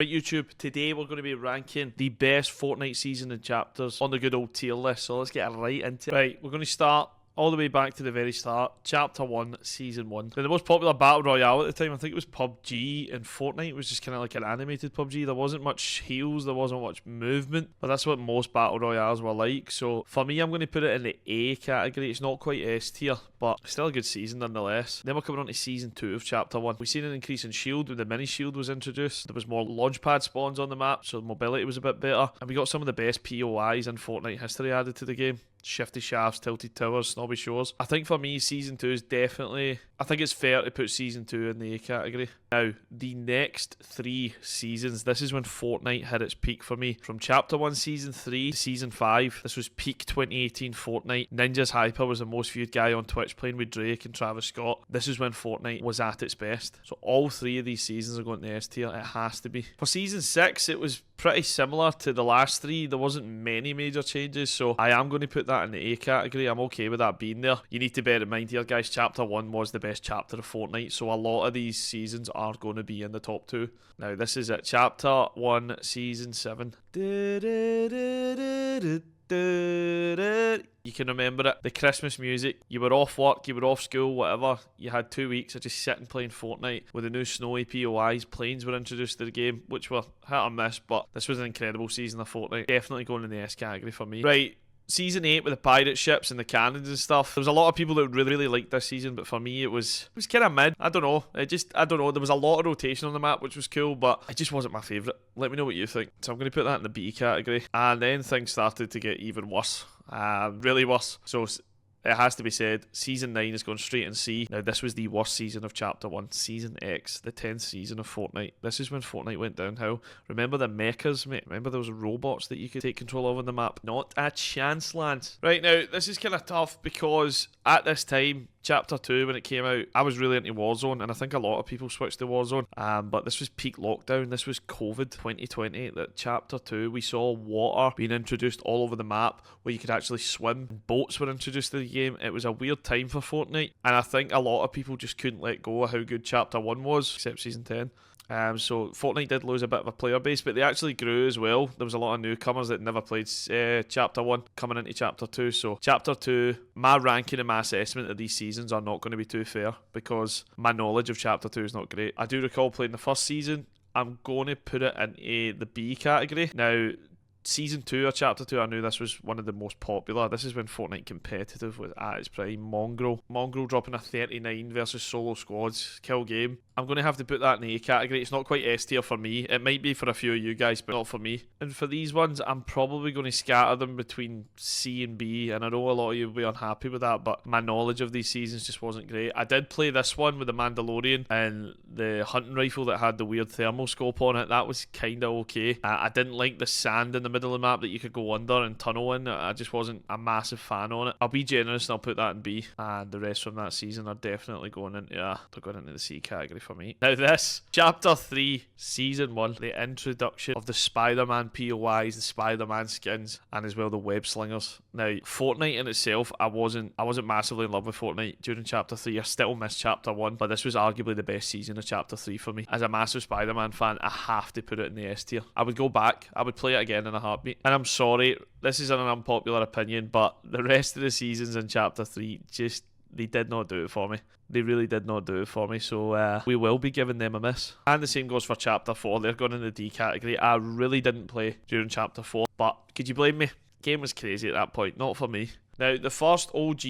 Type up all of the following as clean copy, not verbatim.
Right, YouTube, today we're going to be ranking the best Fortnite season and chapters on the good old tier list, so let's get right into it. Right, we're going to start all the way back to the very start, Chapter 1, Season 1. Now, the most popular Battle Royale at the time, I think it was PUBG, and Fortnite was just kind of like an animated PUBG. There wasn't much heals, there wasn't much movement, but that's what most Battle Royales were like. So for me, I'm going to put it in the A category. It's not quite S tier, but still a good season nonetheless. Then we're coming on to Season 2 of Chapter 1. We've seen an increase in shield when the mini shield was introduced. There was more launchpad spawns on the map, so mobility was a bit better. And we got some of the best POIs in Fortnite history added to the game. Shifty shafts, tilted towers, snobby shores. I think for me, Season 2 is definitely... I think it's fair to put Season 2 in the A category. Now, the next 3 seasons, this is when Fortnite hit its peak for me. From Chapter 1, Season 3 to Season 5, this was peak 2018 Fortnite. Ninja's Hyper was the most viewed guy on Twitch playing with Drake and Travis Scott. This is when Fortnite was at its best. So all 3 of these seasons are going to S tier. It has to be. For Season 6, it was pretty similar to the last 3. There wasn't many major changes, so I am going to put that in the A category. I'm okay with that being there. You need to bear in mind here, guys, Chapter 1 was the best chapter of Fortnite, so a lot of these seasons are going to be in the top 2. Now, this is it. Chapter 1, Season 7. You can remember it. The Christmas music. You were off work, you were off school, whatever. You had 2 weeks of just sitting playing Fortnite with the new snowy POIs. Planes were introduced to the game, which were hit or miss, but this was an incredible season of Fortnite. Definitely going in the S category for me. Right. Season 8 with the pirate ships and the cannons and stuff. There was a lot of people that really liked this season, but for me it was kind of mid. I don't know. I don't know. There was a lot of rotation on the map, which was cool, but it just wasn't my favourite. Let me know what you think. So I'm going to put that in the B category. And then things started to get even worse. Really worse. So it has to be said, Season 9 is going straight in C. Now, this was the worst season of Chapter 1. Season X, the 10th season of Fortnite. This is when Fortnite went downhill. Remember the mechas, mate? Remember those robots that you could take control of on the map? Not a chance, lads. Right, now, this is kind of tough because at this time, Chapter 2, when it came out, I was really into Warzone, and I think a lot of people switched to Warzone, but this was peak lockdown. This was COVID 2020. That Chapter 2, we saw water being introduced all over the map where you could actually swim. Boats were introduced to the game. It was a weird time for Fortnite, and I think a lot of people just couldn't let go of how good Chapter 1 was, except Season 10. So Fortnite did lose a bit of a player base, but they actually grew as well. There was a lot of newcomers that never played Chapter 1 coming into Chapter 2. So Chapter 2, my ranking and my assessment of these seasons are not going to be too fair because my knowledge of Chapter 2 is not great. I do recall playing the first season. I'm going to put it in the B category. Now, Season 2 or Chapter 2, I knew this was one of the most popular. This is when Fortnite competitive was at its prime. Mongrel dropping a 39 versus solo squads kill game. I'm going to have to put that in the A category. It's not quite S tier for me. It might be for a few of you guys, but not for me. And for these ones, I'm probably going to scatter them between C and B, and I know a lot of you will be unhappy with that, but my knowledge of these seasons just wasn't great. I did play this one with the Mandalorian and the hunting rifle that had the weird thermal scope on it. That was kind of okay. I didn't like the sand in the middle of the map that you could go under and tunnel in. I just wasn't a massive fan on it. I'll be generous and I'll put that in B, and the rest from that season are definitely going into they're going into the C category for me. Now this, Chapter 3, Season 1, the introduction of the Spider-Man POIs, the Spider-Man skins, and as well the web slingers. Now, Fortnite in itself, I wasn't massively in love with Fortnite during Chapter 3. I still miss Chapter 1, but this was arguably the best season of Chapter 3 for me. As a massive Spider-Man fan, I have to put it in the S tier. I would go back, I would play it again in a heartbeat. And I'm sorry, this is an unpopular opinion, but the rest of the seasons in Chapter 3 just... they did not do it for me. They really did not do it for me, so we will be giving them a miss. And the same goes for Chapter 4. They're going in the D category. I really didn't play during Chapter 4, but could you blame me? Game was crazy at that point, not for me. Now, the first OG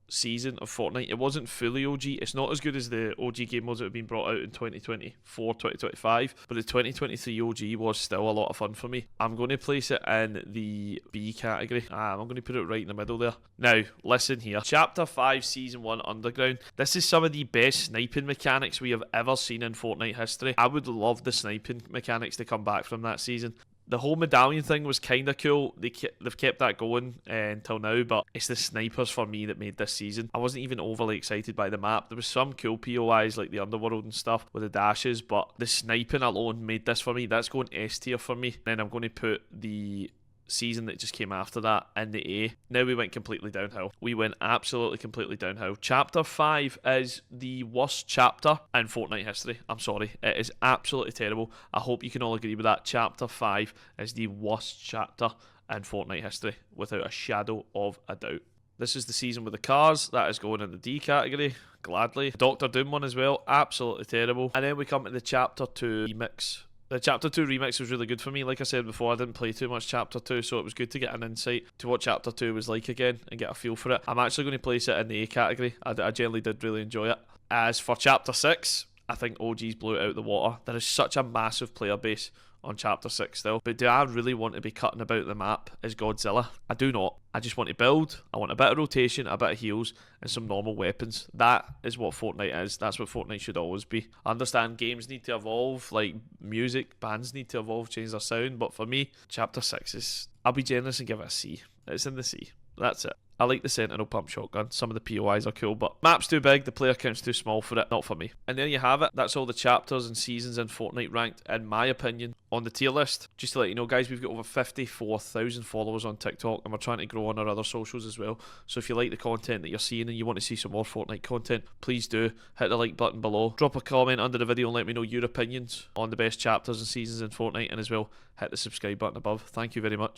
season of Fortnite, it wasn't fully OG. It's not as good as the OG game modes that have been brought out in 2024, 2025, but the 2023 OG was still a lot of fun for me. I'm going to place it in the B category. I'm going to put it right in the middle there. Now, listen here. Chapter 5, Season 1, Underground. This is some of the best sniping mechanics we have ever seen in Fortnite history. I would love the sniping mechanics to come back from that season. The whole medallion thing was kind of cool. They've kept that going until now, but it's the snipers for me that made this season. I wasn't even overly excited by the map. There was some cool POIs like the underworld and stuff with the dashes, but the sniping alone made this for me. That's going S tier for me. Then I'm going to put the season that just came after that in the A. Now we went completely downhill. We went absolutely completely downhill. Chapter 5 is the worst chapter in Fortnite history. I'm sorry. It is absolutely terrible. I hope you can all agree with that. Chapter 5 is the worst chapter in Fortnite history, without a shadow of a doubt. This is the season with the cars. That is going in the D category. Gladly. Doctor Doom one as well. Absolutely terrible. And then we come to the Chapter 2 remix. The Chapter 2 remix was really good for me. Like I said before, I didn't play too much Chapter 2, so it was good to get an insight to what Chapter 2 was like again and get a feel for it. I'm actually going to place it in the A category. I generally did really enjoy it. As for Chapter 6, I think OGs blew it out of the water. There is such a massive player base on Chapter 6 still. But do I really want to be cutting about the map as Godzilla? I do not. I just want to build. I want a bit of rotation, a bit of heals, and some normal weapons. That is what Fortnite is. That's what Fortnite should always be. I understand games need to evolve, like music, bands need to evolve, change their sound, but for me, Chapter 6 is... I'll be generous and give it a C. It's in the C. That's it. I like the Sentinel pump shotgun. Some of the POIs are cool, but map's too big, the player count's too small for it. Not for me. And there you have it. That's all the chapters and seasons in Fortnite ranked, in my opinion, on the tier list. Just to let you know, guys, we've got over 54,000 followers on TikTok, and we're trying to grow on our other socials as well. So if you like the content that you're seeing and you want to see some more Fortnite content, please do hit the like button below. Drop a comment under the video and let me know your opinions on the best chapters and seasons in Fortnite, and as well, hit the subscribe button above. Thank you very much.